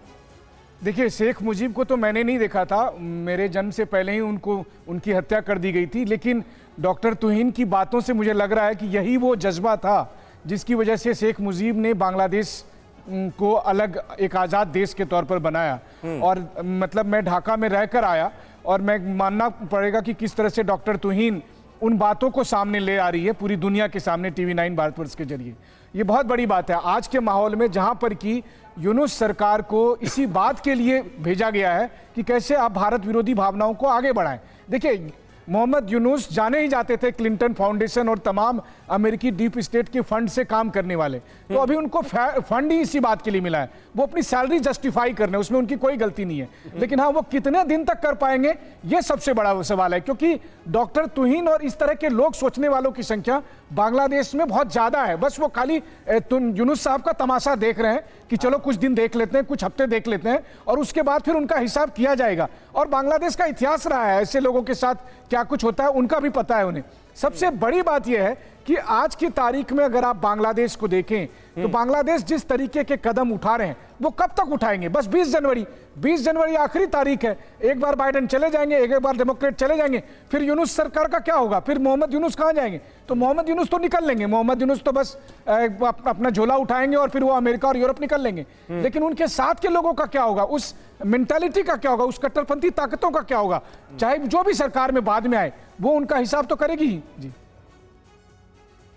देखिए, शेख मुजीब को तो मैंने नहीं देखा था, मेरे जन्म से पहले ही उनकी हत्या कर दी गई थी। लेकिन डॉक्टर तुहीन की बातों से मुझे लग रहा है कि यही वो जज्बा था जिसकी वजह से शेख मुजीब ने बांग्लादेश को अलग एक आज़ाद देश के तौर पर बनाया। और मतलब मैं ढाका में रहकर आया और मैं मानना पड़ेगा कि किस तरह से डॉक्टर तुहीन उन बातों को सामने ले आ रही है पूरी दुनिया के सामने TV9 भारतवर्ष के जरिए। ये बहुत बड़ी बात है आज के माहौल में, जहां पर कि यूनुस सरकार को इसी बात के लिए भेजा गया है कि कैसे आप भारत विरोधी भावनाओं को आगे बढ़ाएं। देखिए, मोहम्मद यूनुस जाने ही जाते थे क्लिंटन फाउंडेशन और तमाम अमेरिकी डीप स्टेट के फंड से काम करने वाले, तो अभी उनको फंड ही इसी बात के लिए मिला है। वो अपनी सैलरी जस्टिफाई करने, उसमें उनकी कोई गलती नहीं है। लेकिन हाँ, वो कितने दिन तक कर पाएंगे ये सबसे बड़ा सवाल है, क्योंकि डॉक्टर तुहीन और इस तरह के लोग सोचने वालों की संख्या बांग्लादेश में बहुत ज्यादा है। बस वो खाली यूनुस साहब का तमाशा देख रहे हैं कि चलो कुछ दिन देख लेते हैं, कुछ हफ्ते देख लेते हैं और उसके बाद फिर उनका हिसाब किया जाएगा। और बांग्लादेश का इतिहास रहा है, ऐसे लोगों के साथ क्या कुछ होता है उनका भी पता है उन्हें। सबसे बड़ी बात यह है कि आज की तारीख में अगर आप बांग्लादेश को देखें तो बांग्लादेश जिस तरीके के कदम उठा रहे हैं वो कब तक उठाएंगे? बस 20 जनवरी आखिरी तारीख है। एक बार बाइडेन चले जाएंगे, एक बार डेमोक्रेट चले जाएंगे, फिर यूनुस सरकार का क्या होगा? फिर मोहम्मद यूनुस कहां जाएंगे? तो मोहम्मद यूनुस तो निकल लेंगे, मोहम्मद यूनुस तो बस अपना झोला उठाएंगे और फिर वो अमेरिका और यूरोप निकल लेंगे। लेकिन उनके साथ के लोगों का क्या होगा? उस मेंटालिटी का क्या होगा? उस कट्टरपंथी ताकतों का क्या होगा? चाहे जो भी सरकार में बाद में आए वो उनका हिसाब तो करेगी ही। जी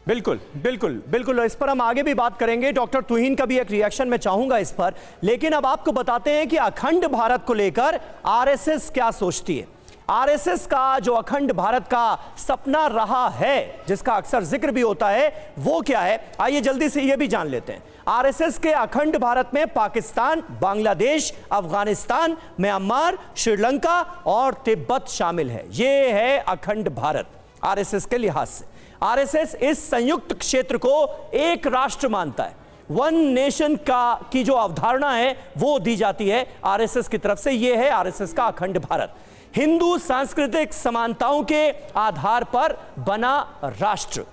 बिल्कुल बिल्कुल बिल्कुल, इस पर हम आगे भी बात करेंगे। डॉक्टर तुहीन का भी एक रिएक्शन मैं चाहूंगा इस पर, लेकिन अब आपको बताते हैं कि अखंड भारत को लेकर आरएसएस क्या सोचती है। आरएसएस का जो अखंड भारत का सपना रहा है, जिसका अक्सर जिक्र भी होता है, वो क्या है? आइए जल्दी से ये भी जान लेते हैं। आरएसएस के अखंड भारत में पाकिस्तान, बांग्लादेश, अफगानिस्तान, म्यांमार, श्रीलंका और तिब्बत शामिल है। यह है अखंड भारत आरएसएस के लिहाज से। आरएसएस इस संयुक्त क्षेत्र को एक राष्ट्र मानता है। वन नेशन की जो अवधारणा है वो दी जाती है आरएसएस की तरफ से। यह है आरएसएस का अखंड भारत, हिंदू सांस्कृतिक समानताओं के आधार पर बना राष्ट्र।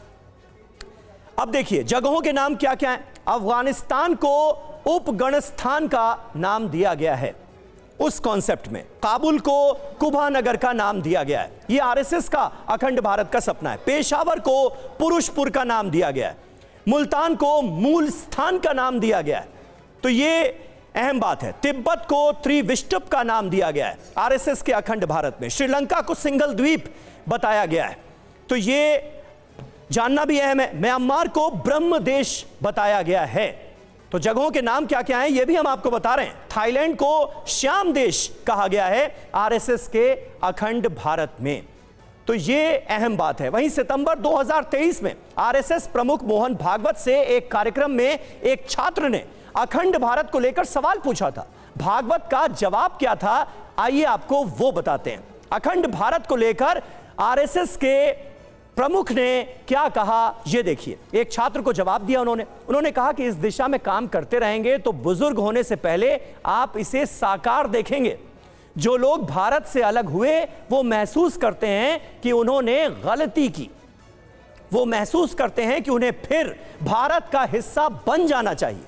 अब देखिए जगहों के नाम क्या क्या हैं। अफगानिस्तान को उपगणस्थान का नाम दिया गया है उस कॉन्सेप्ट में। काबुल को कुबा नगर का नाम दिया गया है, यह आरएसएस का अखंड भारत का सपना है। पेशावर को पुरुषपुर का नाम दिया गया है। मुल्तान को मूल स्थान का नाम दिया गया है, तो यह अहम बात है। तिब्बत को त्रिविष्टप का नाम दिया गया है आरएसएस के अखंड भारत में। श्रीलंका को सिंगल द्वीप बताया गया है, तो यह जानना भी अहम है। म्यांमार को ब्रह्म देश बताया गया है। तो जगहों के नाम क्या क्या हैं ये भी हम आपको बता रहे हैं। थाईलैंड को श्याम देश कहा गया है आरएसएस के अखंड भारत में, तो ये अहम बात है। वहीं सितंबर 2023 में आरएसएस प्रमुख मोहन भागवत से एक कार्यक्रम में एक छात्र ने अखंड भारत को लेकर सवाल पूछा था। भागवत का जवाब क्या था, आइए आपको वो बताते हैं। अखंड भारत को लेकर आरएसएस के प्रमुख ने क्या कहा ये देखिए। एक छात्र को जवाब दिया उन्होंने कहा कि इस दिशा में काम करते रहेंगे तो बुजुर्ग होने से पहले आप इसे साकार देखेंगे। जो लोग भारत से अलग हुए वो महसूस करते हैं कि उन्होंने गलती की, वो महसूस करते हैं कि उन्हें फिर भारत का हिस्सा बन जाना चाहिए।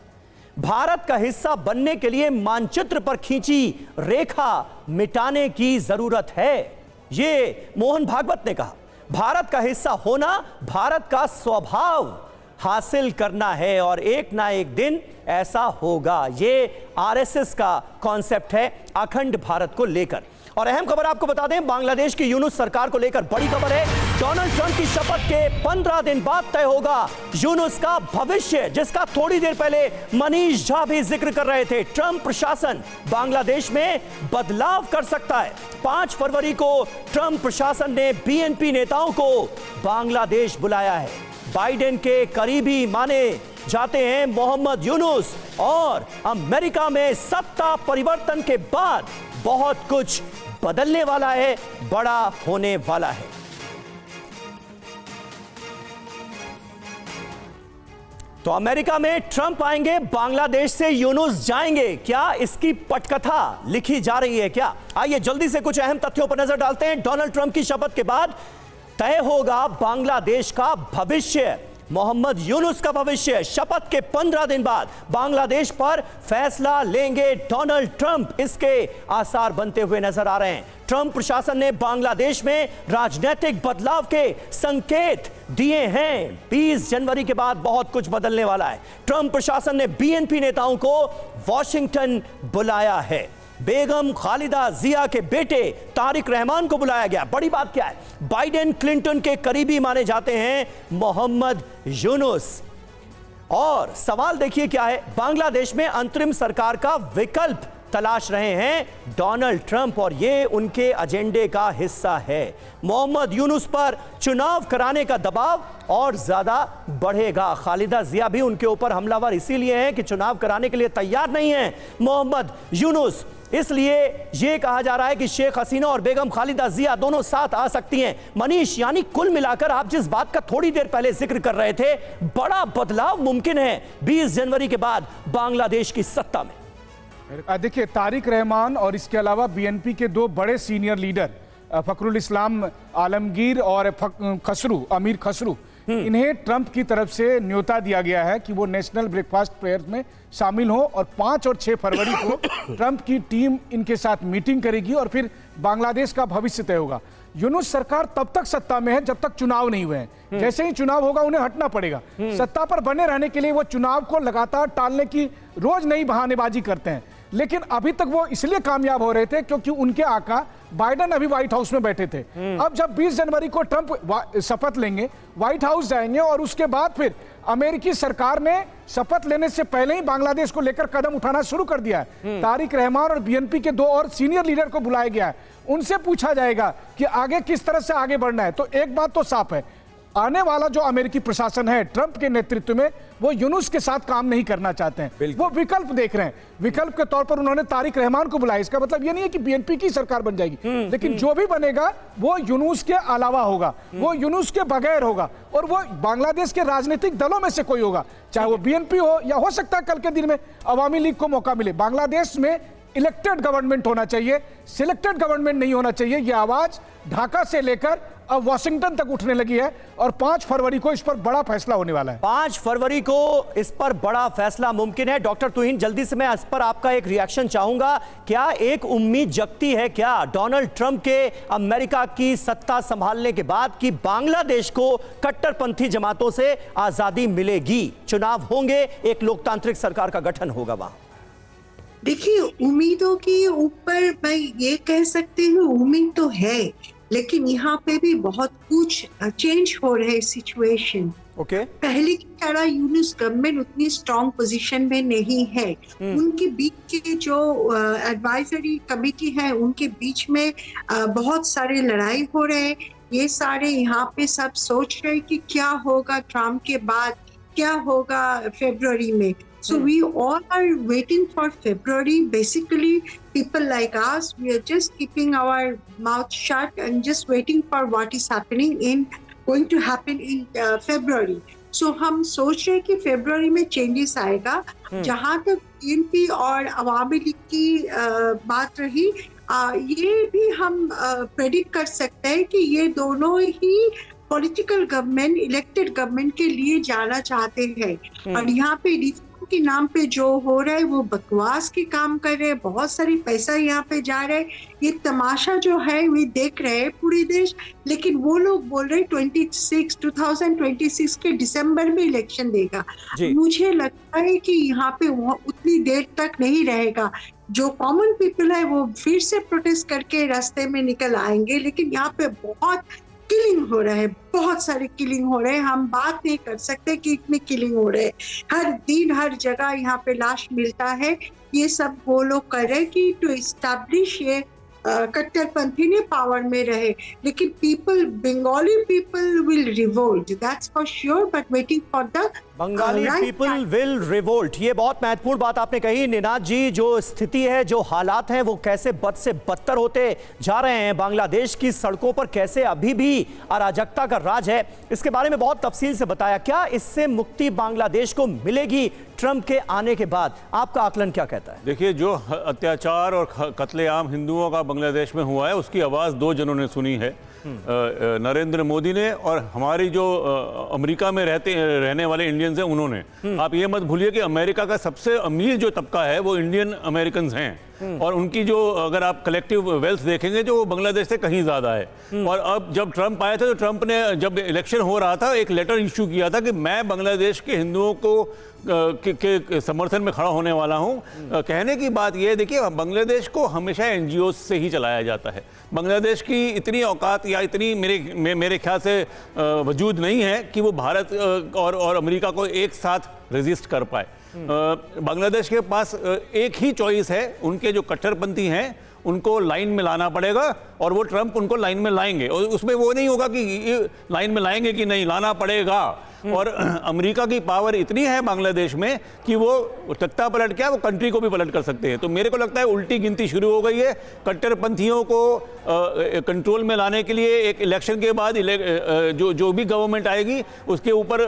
भारत का हिस्सा बनने के लिए मानचित्र पर खींची रेखा मिटाने की जरूरत है, ये मोहन भागवत ने कहा। भारत का हिस्सा होना भारत का स्वभाव हासिल करना है और एक ना एक दिन ऐसा होगा। ये आरएसएस का कॉन्सेप्ट है अखंड भारत को लेकर। और अहम खबर आपको बता दें, बांग्लादेश की यूनुस सरकार को लेकर बड़ी खबर है। डोनाल्ड ट्रंप की शपथ के 15 दिन बाद तय होगा यूनुस का भविष्य, जिसका थोड़ी देर पहले मनीष झा भी जिक्र कर रहे थे। ट्रंप प्रशासन बांग्लादेश में बदलाव कर सकता है। 5 फरवरी को ट्रंप प्रशासन ने बीएनपी नेताओं को बांग्लादेश बुलाया है। बाइडेन के करीबी माने जाते हैं मोहम्मद यूनुस, और अमेरिका में सत्ता परिवर्तन के बाद बहुत कुछ बदलने वाला है, बड़ा होने वाला है। तो अमेरिका में ट्रंप आएंगे, बांग्लादेश से यूनुस जाएंगे, क्या इसकी पटकथा लिखी जा रही है क्या? आइए जल्दी से कुछ अहम तथ्यों पर नजर डालते हैं। डोनाल्ड ट्रंप की शपथ के बाद तय होगा बांग्लादेश का भविष्य, मोहम्मद यूनुस का भविष्य। शपथ के 15 दिन बाद बांग्लादेश पर फैसला लेंगे डोनाल्ड ट्रंप, इसके आसार बनते हुए नजर आ रहे हैं। ट्रंप प्रशासन ने बांग्लादेश में राजनीतिक बदलाव के संकेत दिए हैं। 20 जनवरी के बाद बहुत कुछ बदलने वाला है। ट्रंप प्रशासन ने बीएनपी नेताओं को वॉशिंगटन बुलाया है। बेगम खालिदा जिया के बेटे तारिक रहमान को बुलाया गया। बड़ी बात क्या है, बाइडेन क्लिंटन के करीबी माने जाते हैं मोहम्मद यूनुस। और सवाल देखिए क्या है, बांग्लादेश में अंतरिम सरकार का विकल्प तलाश रहे हैं डोनाल्ड ट्रंप, और यह उनके एजेंडे का हिस्सा है। मोहम्मद यूनुस पर चुनाव कराने का दबाव और ज्यादा बढ़ेगा। खालिदा जिया भी उनके ऊपर हमलावर इसीलिए हैं कि चुनाव कराने के लिए तैयार नहीं है मोहम्मद यूनुस। इसलिए यह कहा जा रहा है कि शेख हसीना और बेगम खालिदा जिया दोनों साथ आ सकती हैं। मनीष, यानी कुल मिलाकर आप जिस बात का थोड़ी देर पहले जिक्र कर रहे थे, बड़ा बदलाव मुमकिन है 20 जनवरी के बाद बांग्लादेश की सत्ता में। देखिए, तारिक रहमान और इसके अलावा बीएनपी के 2 बड़े सीनियर लीडर फखरुल इस्लाम आलमगीर और अमीर खसरू, इन्हें ट्रंप की तरफ से न्योता दिया गया है कि वो नेशनल ब्रेकफास्ट प्रेयर्स में शामिल हो, और 5 और 6 फरवरी को ट्रंप की टीम इनके साथ मीटिंग करेगी और फिर बांग्लादेश का भविष्य तय होगा। यूनुस सरकार तब तक सत्ता में है जब तक चुनाव नहीं हुए हैं। जैसे ही चुनाव होगा उन्हें हटना पड़ेगा। सत्ता पर बने रहने के लिए वो चुनाव को लगातार टालने की रोज नई बहानेबाजी करते हैं, लेकिन अभी तक वो इसलिए कामयाब हो रहे थे क्योंकि उनके आका बाइडेन अभी व्हाइट हाउस में बैठे थे। अब जब 20 जनवरी को ट्रंप शपथ लेंगे, व्हाइट हाउस जाएंगे, और उसके बाद फिर अमेरिकी सरकार ने शपथ लेने से पहले ही बांग्लादेश को लेकर कदम उठाना शुरू कर दिया है। तारिक रहमान और बीएनपी के 2 और सीनियर लीडर को बुलाया गया है। उनसे पूछा जाएगा कि आगे किस तरह से आगे बढ़ना है। तो एक बात तो साफ है, आने वाला जो अमेरिकी प्रशासन है ट्रंप के नेतृत्व में, वो यूनुस के साथ काम नहीं करना चाहते हैं। वो विकल्प देख रहे हैं। विकल्प के तौर पर उन्होंने तारिक रहमान को बुलाया। इसका मतलब ये नहीं है कि बीएनपी की सरकार बन जाएगी, लेकिन जो भी बनेगा वो यूनुस के अलावा होगा, वो यूनुस के बगैर होगा, और वो बांग्लादेश के राजनीतिक दलों में से कोई होगा, चाहे वो बीएनपी हो या हो सकता है कल के दिन में अवामी लीग को मौका मिले। बांग्लादेश में इलेक्टेड गवर्नमेंट होना चाहिए, सिलेक्टेड गवर्नमेंट नहीं होना चाहिए। ये आवाज ढाका से लेकर अब वॉशिंगटन तक उठने लगी है, और 5 फरवरी को इस पर बड़ा फैसला होने वाला है। 5 फरवरी को इस पर बड़ा फैसला मुमकिन है। डॉक्टर तुहिन, जल्दी से मैं इस पर आपका एक रिएक्शन चाहूंगा। क्या एक उम्मीद जगती है क्या डोनाल्ड ट्रंप के अमेरिका की सत्ता संभालने के बाद कि बांग्लादेश को कट्टरपंथी जमातों से आजादी मिलेगी, चुनाव होंगे, एक लोकतांत्रिक सरकार का गठन होगा वहां? देखिए, उम्मीदों के ऊपर मैं ये कह सकती हूँ, उम्मीद तो है, लेकिन यहाँ पे भी बहुत कुछ चेंज हो रहा है सिचुएशन। ओके। पहले की तरह यूनुस गवर्नमेंट उतनी स्ट्रॉन्ग पोजीशन में नहीं है। उनके बीच के जो एडवाइजरी कमेटी है, उनके बीच में बहुत सारे लड़ाई हो रहे हैं। ये सारे यहाँ पे सब सोच रहे हैं कि क्या होगा ट्रम्प के बाद, क्या होगा फरवरी में। So we all are waiting for February. Basically, people like us, we are just keeping our mouth shut and just waiting for what is going to happen in February. So हम सोच रहे हैं कि फरवरी में चेंजेस आएगा। जहाँ तक बीएनपी और अवामी लीग की बात रही, ये भी हम प्रेडिक्ट कर सकते हैं कि ये दोनों ही पॉलिटिकल गवर्नमेंट, इलेक्टेड गवर्नमेंट के लिए जाना चाहते हैं। और यहाँ पे के नाम पे जो हो रहा है वो बकवास के काम कर रहे हैं। बहुत सारी पैसा यहाँ पे जा रहा है। ये तमाशा जो है वो देख रहे हैं पूरे देश, लेकिन वो लोग बोल रहे हैं 2026 के दिसंबर में इलेक्शन देगा। मुझे लगता है कि यहाँ पे उतनी देर तक नहीं रहेगा। जो कॉमन पीपल है वो फिर से प्रोटेस्ट करके रास्ते में निकल आएंगे, लेकिन यहाँ पे बहुत किलिंग हो रहा है, बहुत सारे किलिंग हो रहे हैं। हम बात नहीं कर सकते कि इतने किलिंग हो रहे हैं। हर दिन हर जगह यहाँ पे लाश मिलता है। ये सब वो लोग कर रहे हैं कि टू एस्टैब्लिश ये कट्टरपंथी ने पावर में रहे, लेकिन people, Bengali people will revolt, that's for sure, but waiting for the Bengali people will revolt. ये बहुत महत्वपूर्ण बात आपने कही निनाद जी। जो स्थिति है, जो हालात हैं, वो कैसे बद से बदतर होते जा रहे हैं। बांग्लादेश की सड़कों पर कैसे अभी भी अराजकता का राज है, इसके बारे में बहुत तफसील से बताया। क्या इससे मुक्ति बांग्लादेश को मिलेगी ट्रंप के आने के बाद? आपका आकलन क्या कहता है? देखिए, जो अत्याचार और कत्लेआम हिंदुओं का बांग्लादेश में हुआ है, उसकी आवाज़ 2 जनों ने सुनी है, नरेंद्र मोदी ने और हमारी जो अमेरिका में रहने वाले इंडियंस हैं उन्होंने। आप ये मत भूलिए कि अमेरिका का सबसे अमीर जो तबका है वो इंडियन अमेरिकन हैं, और उनकी जो अगर आप कलेक्टिव वेल्थ देखेंगे जो वो बांग्लादेश से कहीं ज़्यादा है। और अब जब ट्रंप आए थे तो ट्रंप ने जब इलेक्शन हो रहा था एक लेटर इशू किया था कि मैं बांग्लादेश के हिंदुओं को के समर्थन में खड़ा होने वाला हूं। कहने की बात यह है, देखिए, बांग्लादेश को हमेशा एनजीओ से ही चलाया जाता है। बांग्लादेश की इतनी औकात या इतनी मेरे ख्याल से वजूद नहीं है कि वो भारत और अमेरिका को एक साथ रेजिस्ट कर पाए। बांग्लादेश के पास एक ही चॉइस है, उनके जो कट्टरपंथी हैं उनको लाइन में लाना पड़ेगा, और वो ट्रंप उनको लाइन में लाएंगे। और उसमें वो नहीं होगा कि लाइन में लाएंगे कि नहीं, लाना पड़ेगा। और अमेरिका की पावर इतनी है बांग्लादेश में कि वो तख्ता पलट क्या, वो कंट्री को भी पलट कर सकते हैं। तो मेरे को लगता है उल्टी गिनती शुरू हो गई है। कट्टरपंथियों को कंट्रोल में लाने के लिए एक इलेक्शन के बाद जो भी गवर्नमेंट आएगी उसके ऊपर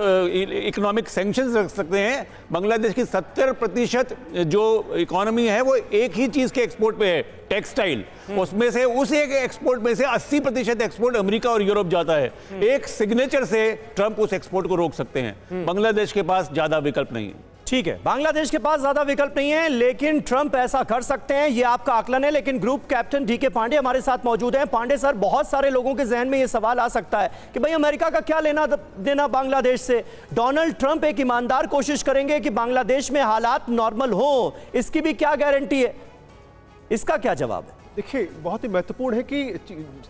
इकोनॉमिक सैंक्शंस रख सकते हैं। बांग्लादेश की 70% जो इकोनॉमी है वो एक ही चीज़ के एक्सपोर्ट पे है, टेक्सटाइल। उसमें से उस एक एक्सपोर्ट में से 80% एक्सपोर्ट अमेरिका और यूरोप जाता है। एक सिग्नेचर से ट्रंप उस एक्सपोर्ट को रोक सकते हैं। बांग्लादेश के पास ज्यादा विकल्प नहीं है। ठीक है, बांग्लादेश के पास ज्यादा विकल्प नहीं है, लेकिन ट्रंप ऐसा कर सकते हैं, ये आपका आकलन है। लेकिन ग्रुप कैप्टन डीके पांडे हमारे साथ मौजूद हैं। पांडे सर, बहुत सारे लोगों के जहन में ये सवाल आ सकता है कि भाई अमेरिका का क्या लेना देना बांग्लादेश से? डोनाल्ड ट्रंप एक ईमानदार कोशिश करेंगे कि बांग्लादेश में हालात नॉर्मल हो, इसकी भी क्या गारंटी है? इसका क्या जवाब है? देखिए बहुत ही महत्वपूर्ण है कि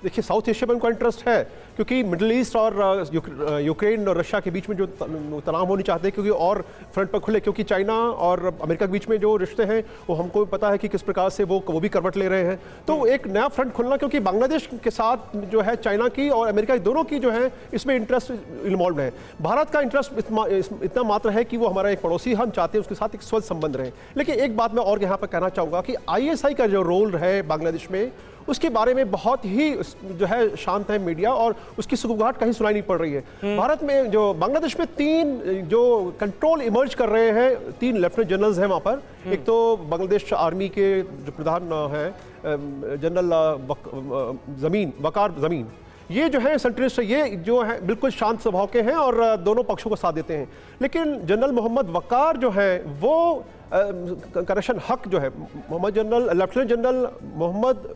देखिए साउथ एशिया में उनका इंटरेस्ट है, क्योंकि मिडिल ईस्ट और यूक्रेन और रशिया के बीच में जो तनाव होनी चाहते हैं, क्योंकि और फ्रंट पर खुले, क्योंकि चाइना और अमेरिका के बीच में जो रिश्ते हैं वो हमको पता है कि किस प्रकार से वो भी करवट ले रहे हैं। तो एक नया फ्रंट खुलना, क्योंकि बांग्लादेश के साथ जो है चाइना की और अमेरिका की दोनों की जो है इसमें इंटरेस्ट इन्वॉल्व है। भारत का इंटरेस्ट इतना मात्र है कि वो हमारा एक पड़ोसी, हम चाहते हैं उसके साथ एक स्वस्थ संबंध रहे। लेकिन एक बात मैं और यहाँ पर कहना चाहूँगा कि ISI का जो रोल है बांग्लादेश में, उसके बारे में बहुत ही जो है शांत है मीडिया और उसकी सुगबुगाहट कहीं सुनाई नहीं पड़ रही है। भारत में जो बांग्लादेश में 3 जो कंट्रोल इमर्ज कर रहे हैं, 3 लेफ्टिनेंट जनरल्स हैं वहाँ पर। एक तो बांग्लादेश आर्मी के जो प्रधान हैं जनरल वकार जमीन, ये जो है सेंट्रिस्ट, ये जो है बिल्कुल शांत स्वभाव के हैं और दोनों पक्षों को साथ देते हैं। लेकिन जनरल मोहम्मद वकार जो है वो करेक्शन हक जो है, लेफ्टिनेंट जनरल मोहम्मद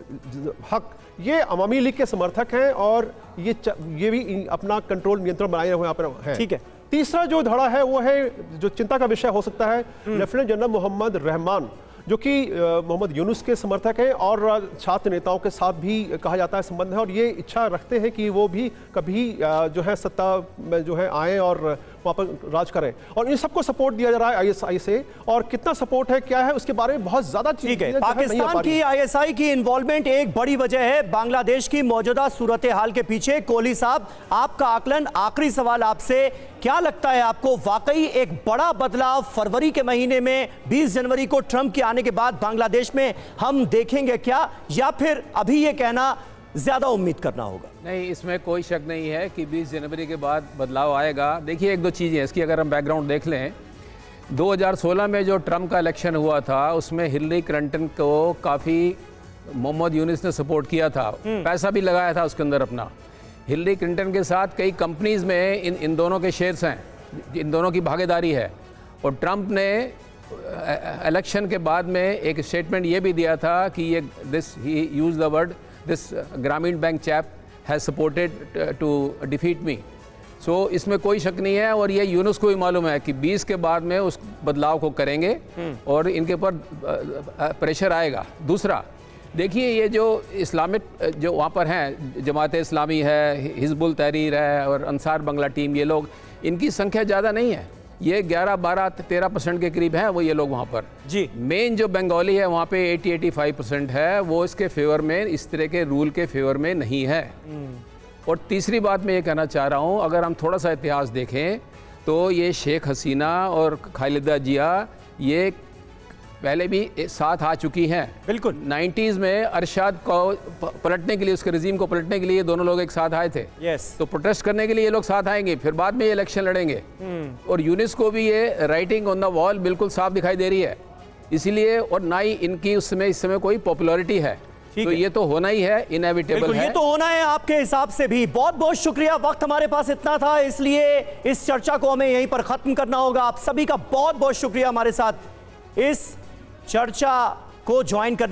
हक, ये अवामी लीग के समर्थक हैं और ये भी अपना कंट्रोल नियंत्रण बनाए हुए यहाँ पर है। ठीक है। तीसरा जो धड़ा है वो है जो चिंता का विषय हो सकता है, लेफ्टिनेंट जनरल मोहम्मद रहमान, जो कि मोहम्मद यूनुस के समर्थक हैं और छात्र नेताओं के साथ भी कहा जाता है संबंध है, और ये इच्छा रखते हैं कि वो भी कभी जो है सत्ता में जो है आए और वहाँ पर राज करें। और इन सबको सपोर्ट दिया जा रहा है ISI से, और कितना सपोर्ट है क्या है उसके बारे में बहुत ज़्यादा ठीक है। पाकिस्तान की ISI की इन्वॉल्वमेंट एक बड़ी वजह है बांग्लादेश की मौजूदा सूरत हाल के पीछे। कोहली साहब, आपका आकलन, आखिरी सवाल आपसे, क्या लगता है आपको वाकई एक बड़ा बदलाव फरवरी के महीने में 20 जनवरी को ट्रंप के आने के बाद बांग्लादेश में हम देखेंगे क्या, या फिर अभी ये कहना ज्यादा उम्मीद करना होगा? नहीं, इसमें कोई शक नहीं है कि 20 जनवरी के बाद बदलाव आएगा। देखिए, एक दो चीज़ें इसकी अगर हम बैकग्राउंड देख लें, 2016 में जो ट्रंप का इलेक्शन हुआ था उसमें हिलरी क्लिंटन को काफ़ी मोहम्मद यूनुस ने सपोर्ट किया था, पैसा भी लगाया था उसके अंदर अपना। हिलरी क्लिंटन के साथ कई कंपनीज में इन दोनों के शेयर्स हैं, इन दोनों की भागीदारी है। और ट्रंप ने इलेक्शन के बाद में एक स्टेटमेंट ये भी दिया था कि ये ही use the word this Grameen bank chap has supported to defeat me. So इसमें कोई शक नहीं है, और ये यूनुस को भी मालूम है कि 20 के बाद में उस बदलाव को करेंगे और इनके ऊपर प्रेशर आएगा। दूसरा, देखिए, ये जो इस्लामिक जो वहाँ पर हैं, जमात इस्लामी है, हिजबुल तहरीर है और अंसार बंगला टीम, ये लोग, इनकी संख्या ज़्यादा नहीं है, ये 11-12-13% के करीब हैं वो ये लोग वहाँ पर जी। मेन जो बंगाली है वहाँ पे 80-85% है, वो इसके फेवर में, इस तरह के रूल के फेवर में नहीं है। और तीसरी बात मैं ये कहना चाह रहा हूँ, अगर हम थोड़ा सा इतिहास देखें तो ये शेख हसीना और खालिदा जिया ये पहले भी साथ आ चुकी हैं। बिल्कुल 90s में अरशाद को पलटने के लिए, उसके रजीम को पलटने के लिए दोनों लोग एक साथ आए थे। तो प्रोटेस्ट करने के लिए ये लोग साथ आएंगे, फिर बाद में ये इलेक्शन लड़ेंगे। और यूनिस को भी ये राइटिंग ऑन द वॉल बिल्कुल साफ दिखाई दे रही है, इसीलिए, और ना ही इनकी इस समय कोई पॉपुलैरिटी है। तो ये तो होना ही है, इनएविटेबल है, ये तो होना है आपके हिसाब से भी। बहुत बहुत शुक्रिया, वक्त हमारे पास इतना था, इसलिए इस चर्चा को हमें यहीं पर खत्म करना होगा। आप सभी का बहुत बहुत शुक्रिया हमारे साथ इस चर्चा को ज्वाइन करने के